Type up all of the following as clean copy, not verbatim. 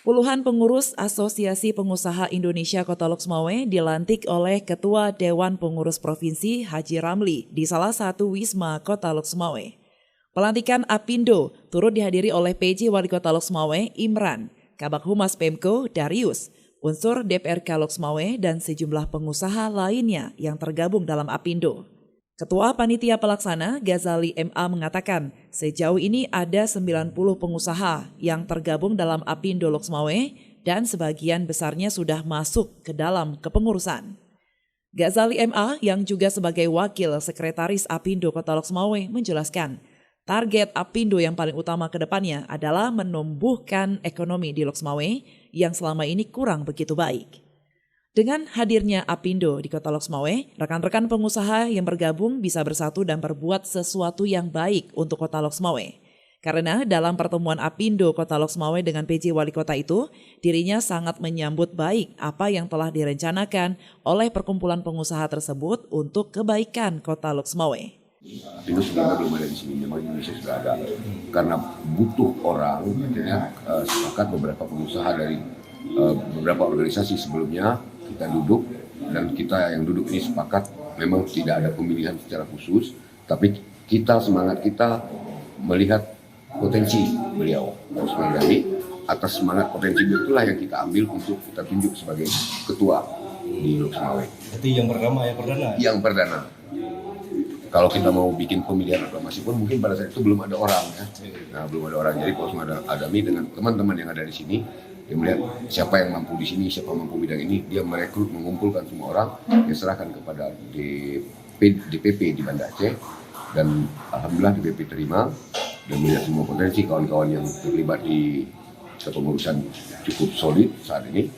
Puluhan pengurus Asosiasi Pengusaha Indonesia Kota Loksmawe dilantik oleh Ketua Dewan Pengurus Provinsi Haji Ramli di salah satu wisma Kota Loksmawe. Pelantikan Apindo turut dihadiri oleh PJ Wali Kota Loksmawe Imran, Kabag Humas Pemko Darius, unsur DPRK Loksmawe dan sejumlah pengusaha lainnya yang tergabung dalam Apindo. Ketua Panitia Pelaksana Ghazali MA mengatakan sejauh ini ada 90 pengusaha yang tergabung dalam Apindo Loksmawe dan sebagian besarnya sudah masuk ke dalam kepengurusan. Ghazali MA yang juga sebagai Wakil Sekretaris Apindo Kota Loksmawe menjelaskan target Apindo yang paling utama ke depannya adalah menumbuhkan ekonomi di Loksmawe yang selama ini kurang begitu baik. Dengan hadirnya Apindo di Kota Loksmawe, rekan-rekan pengusaha yang bergabung bisa bersatu dan berbuat sesuatu yang baik untuk Kota Loksmawe. Karena dalam pertemuan Apindo Kota Loksmawe dengan PJ Wali Kota itu, dirinya sangat menyambut baik apa yang telah direncanakan oleh perkumpulan pengusaha tersebut untuk kebaikan Kota Loksmawe. Apindo sebenarnya belum ada di sini, memang Indonesia sudah ada. Karena butuh orang, akhirnya sepakat beberapa pengusaha dari beberapa organisasi sebelumnya, kita duduk dan kita yang duduk ini sepakat memang tidak ada pemilihan secara khusus, tapi semangat kita melihat potensi beliau Osman Ghani. Atas semangat potensi itulah yang kita ambil untuk kita tunjuk sebagai ketua di Loksmawe. Jadi yang perdana? Yang perdana. Kalau kita mau bikin pemilihan aklamasi pun mungkin pada saat itu belum ada orang ya. Nah, belum ada orang. Jadi Pak Osman Adami dengan teman-teman yang ada di sini, dia melihat siapa yang mampu di sini, siapa mampu bidang ini, dia merekrut, mengumpulkan semua orang, dia serahkan kepada DPP di Banda Aceh, dan alhamdulillah DPP terima dan melihat semua potensi kawan-kawan yang terlibat di kepengurusan cukup solid saat ini,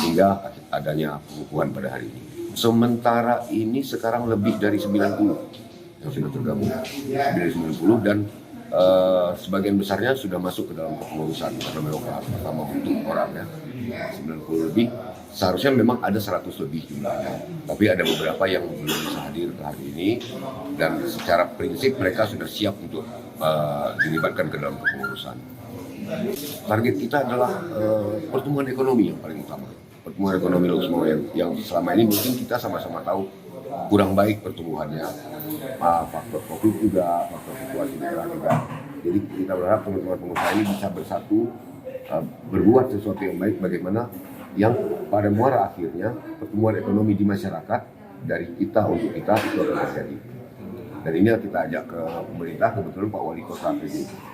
hingga adanya pengukuhan pada hari ini. Sementara ini sekarang lebih dari 90 yang sudah tergabung, dari 90 dan sebagian besarnya sudah masuk ke dalam kepengurusan karena memang pertama untuk orang ya 90 lebih, seharusnya memang ada 100 lebih jumlahnya, tapi ada beberapa yang belum bisa hadir hari ini dan secara prinsip mereka sudah siap untuk dilibatkan ke dalam kepengurusan. Target kita adalah pertumbuhan ekonomi yang paling utama, pertumbuhan ekonomi Loksmawe yang selama ini mungkin kita sama-sama tahu kurang baik pertumbuhannya, faktor COVID juga, faktor situasi daerah juga. Jadi kita berharap teman-teman pengusaha ini bisa bersatu, berbuat sesuatu yang baik bagaimana yang pada muara akhirnya pertumbuhan ekonomi di masyarakat dari kita untuk kita itu akan terjadi. Dan ini kita ajak ke pemerintah, kebetulan Pak Wali Kota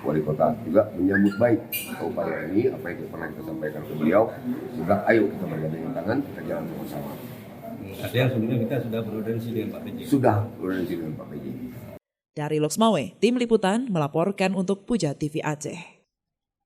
Wali Kota juga menyambut baik upaya ini, apa yang pernah kita sampaikan ke beliau, juga ayo kita bergandengan tangan, kita jalan bersama. Artinya sebelumnya kita sudah berkoordinasi dengan Pak PJ? Sudah berkoordinasi dengan Pak PJ. Dari Loksmawe, Tim Liputan melaporkan untuk Puja TV Aceh.